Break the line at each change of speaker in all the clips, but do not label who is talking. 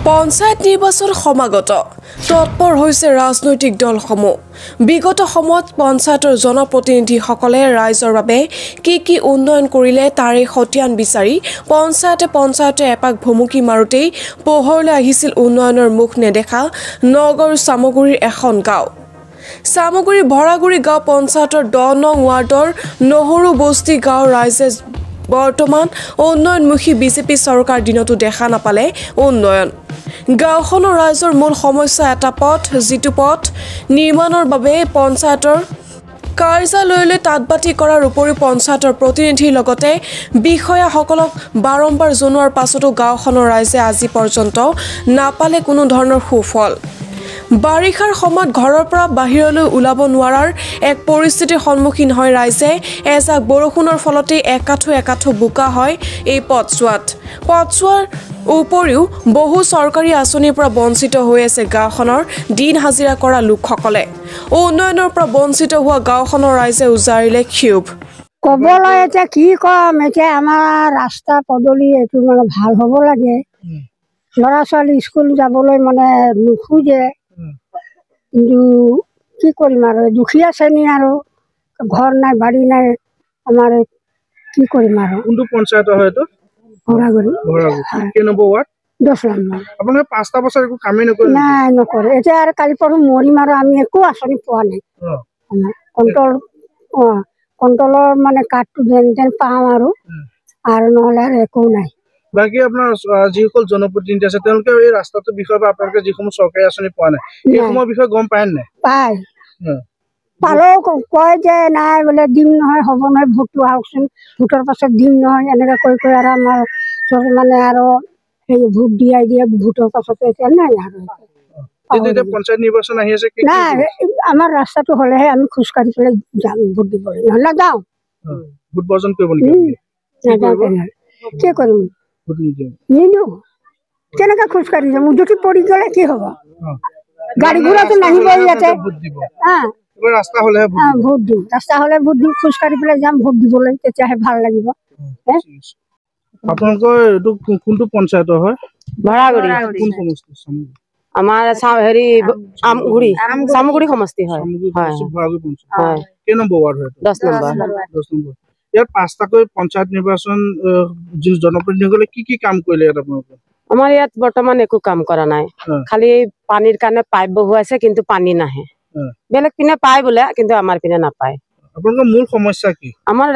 পঞ্চায়ত নিৰ্বাচন সমাগত তৎপৰ হৈছে ৰাজনৈতিক দলসমূহ বিগত সময়ত পঞ্চায়তৰ জনপ্ৰতিনিধিসকলে ৰাইজৰ বাবে কি উন্নয়ন কৰিলে তাৰে খতিয়ান বিচাৰি পঞ্চায়তে এপাক ভুমুকি মাৰোতেই পোহৰলৈ আহিছিল উন্নয়নৰ মুখ নেদেখা নগৰ চামগুৰিৰ এখন গাঁও চামগুৰি ভৰাগুৰি গাঁও পঞ্চায়তৰ 10 নং ৱাৰ্ডৰ নহৰু বস্তি গাঁৱৰ ৰাইজে বৰ্তমান উন্নয়নমুখী বিজেপি চৰকাৰ দিনতো দেখা নাপালে উন্নয়ন গাঁওখনৰ ৰাইজৰ মূল সমস্যা এটা পথ যিটো পথ নিৰ্মাণৰ বাবে পঞ্চায়তৰ কাৰ্যালয়লৈ তাতবাতি কৰাৰ উপৰিও পঞ্চায়তৰ প্ৰতিনিধিৰ লগতে বিষয়াসকলক বাৰম্বাৰ জনোৱাৰ পাছতো গাঁওখনৰ ৰাইজে আজি পৰ্যন্ত নাপালে কোনো ধৰণৰ সুফল বাৰিষাৰ সময়ত ঘৰৰ পৰা বাহিৰলৈ ওলাব নোৱাৰাৰ এক পৰিস্থিতিৰ সন্মুখীন হয় ৰাইজে এজাক বৰষুণৰ ফলতে একাঠো বোকা হয় এই পথছোৱাৰ উপৰিও বহু চৰকাৰী আঁচনিৰ পৰা বঞ্চিত হৈ আছে গাঁওখনৰ দিন হাজিৰা কৰা লোকসকলে উন্নয়নৰ পৰা বঞ্চিত হোৱা গাঁওখনৰ ৰাইজে উজাৰিলে ক্ষোভ
কবলৈ এতিয়া কি কম এতিয়া আমাৰ ৰাস্তা পদূলি এইটো মানে ভাল হ'ব লাগে ল'ৰা ছোৱালী স্কুল যাবলৈ মানে নোখোজে কিন্তু কি কৰিম আৰু দুখীয়া শ্ৰেণী আৰু ঘৰ নাই বাৰী নাই আমাৰ কি কৰিম আৰু
কোনটো পঞ্চায়ত হয়তো
ভৰাগুৰি
কেই নম্বৰ ৱাৰ্ড 10 নম্বৰ আপোনালোকে 5টা বছৰ একো কামেই নকৰে
নাই নকৰে এতিয়া আৰু কালি পৰহি মৰিম আৰু আমি একো আঁচনি পোৱা নাই কণ্ট্ৰলৰ মানে কাৰ্ডটো যেন পাওঁ আৰু নহ'লে আৰু একো নাই
বাকি আপোনাৰ যিসকল জনপ্ৰতিনিধি আছে তেওঁলোকে এই ৰাস্তাটোৰ বিষয়ে বা আপোনালোকে যিসমূহ চৰকাৰী আঁচনি পোৱা নাই এই সময়ৰ বিষয়ে গম পায় নাই
পায় পালেও কয় যে নাই বোলে দিম নহয় হ'ব নহয় ভোটটো আহকচোন ভোটৰ পাছত দিম নহয় এনেকৈ কৈ আৰু আমাৰ মানে আৰু সেই ভোট দিয়াই দিয়ে ভোটৰ পাছত এতিয়া নাই আৰু
পঞ্চায়ত নিৰ্বাচন আহি আছে
নাই আমাৰ ৰাস্তাটো হ'লেহে আমি খোজকাঢ়ি পেলাই যাম ভোট দিবলৈ নহ'লে নাযাওঁ
ভোট বৰ্জন কৰিব নেকি
কি কৰিম নিদিওঁ কেনেকৈ খোজকাঢ়ি যাম যদি পৰি গ'লে কি হ'ব গাড়ী ঘোড়াটো নাহিব ইয়াতে
ৰাস্তা হ'লেহে
ভোট দিম ৰাস্তা হ'লে ভোট দিম খোজকাঢ়ি পেলাই যাম ভোট দিবলৈ তেতিয়াহে ভাল লাগিব
আপোনালোকৰ এইটো কোনটো পঞ্চায়তৰ হয়
ভৰাগুৰি
কোন সমষ্টি
আমাৰ হেৰি চামগুৰি সমষ্টি হয়
কেই নম্বৰ ৱাৰ্ড হয়
10 নম্বৰ
ইয়াত 5টাকৈ পঞ্চায়ত নিৰ্বাচন জনপ্ৰতিনিধিসকলে কি কাম কৰিলে ইয়াত আপোনালোকে
আমাৰ ইয়াত বৰ্তমান একো কাম কৰা নাই খালি পানীৰ কাৰণে পাইপ বহুৱাইছে কিন্তু পানী নাহে বেলেগ পিনে পায় বোলে কিন্তু আমাৰ পিনে নাপায়
আপোনালোকৰ মূল সমস্যা কি
আমাৰ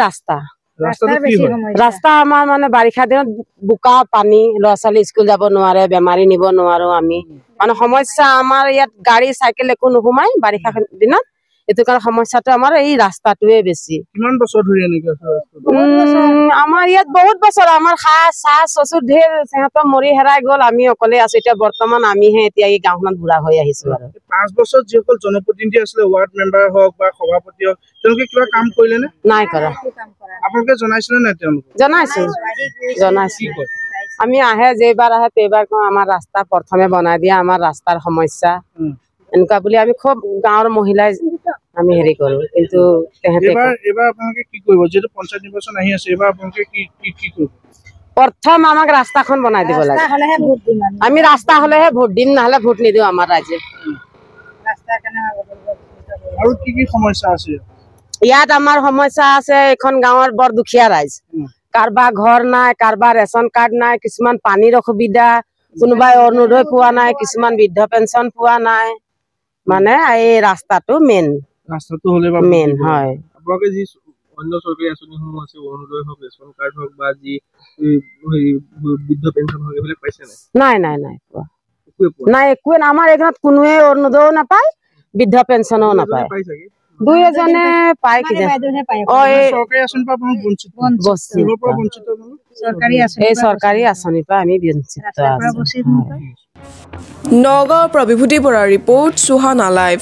ৰাস্তা আমাৰ মানে বাৰিষা দিনত বোকা পানী ল'ৰা ছোৱালী স্কুল যাব নোৱাৰে বেমাৰী নিব নোৱাৰো আমি মানে সমস্যা আমাৰ ইয়াত গাড়ী চাইকেল একো নোসোমাই বাৰিষা দিনত এইটো কাৰণে সমস্যাটো আমাৰ এই ৰাস্তাটোৱে বেছি
কিমান বছৰ ধৰি এনেকৈ
আমাৰ ইয়াত বহুত বছৰ আমাৰ শাহ চচুৰ ঢেৰ সিহঁতৰ মৰি হেৰাই গ'ল আমি অকলে আছো এতিয়া বৰ্তমান আমিহে এতিয়া এই গাঁওখনত বুঢ়া হৈ আহিছো আৰু
5 বছৰ যিসকল জনপ্ৰতিনিধি আছিলে ৱাৰ্ড মেম্বাৰ হওক বা সভাপতি হওক তেওঁলোকে কিবা কাম কৰিলে নে
নাই কৰা
আপোনালোকে জনাইছিলে নাই তেওঁলোকে
জনাইছো আমি আহে যেইবাৰ আহে তেইবাৰ কওঁ আমাৰ ৰাস্তা প্ৰথমে বনাই দিয়া আমাৰ ৰাস্তাৰ সমস্যা এনেকুৱা বুলি আমি খুব গাঁৱৰ মহিলাই আমি হেৰি কৰো কিন্তু
এবাৰ আপোনালোকে কি কৰিব যেটো পঞ্চায়ত নিৰ্বাচন আহি আছে এবাৰ আপোনালোকে কি কৰিব
প্ৰথম আমাক ৰাস্তাখন বনাই দিব লাগে আমি ৰাস্তা হলেহে ভোট দিম নহলে ভোট নিদিও আমাৰ ৰাইজে
আৰু কি সমস্যা আছে
ইয়াত আমাৰ সমস্যা আছে এখন গাঁৱৰ বৰ দুখীয়া ৰাইজ কাৰোবাৰ ঘৰ নাই কাৰোবাৰ ৰেচন কাৰ্ড নাই কিছুমান পানীৰ অসুবিধা কোনোবাই অৰুণোদয় পোৱা নাই কিছুমান বৃদ্ধ পেঞ্চন পোৱা নাই মানে এই ৰাস্তাটো মেইন হয়
আপোনালোকে যি অন্য চৰকাৰী আঁচনিসমূহ আছে অৰুণোদয় হওক ৰেচন কাৰ্ড হওক বা যি বৃদ্ধ পেঞ্চন হওক এইবিলাক পাইছে
নাই একোৱে আমাৰ এইখনত কোনোৱে অৰুণোদয়ও নাপায় বৃদ্ধ পেঞ্চনও নাপায় দুই এজনে পায় কি চৰকাৰী আঁচনিৰ পৰা আমি বঞ্চিত
নগাঁৱৰ পৰা বিভূতি বৰাৰ ৰিপৰ্ট সুহানা লাইভ।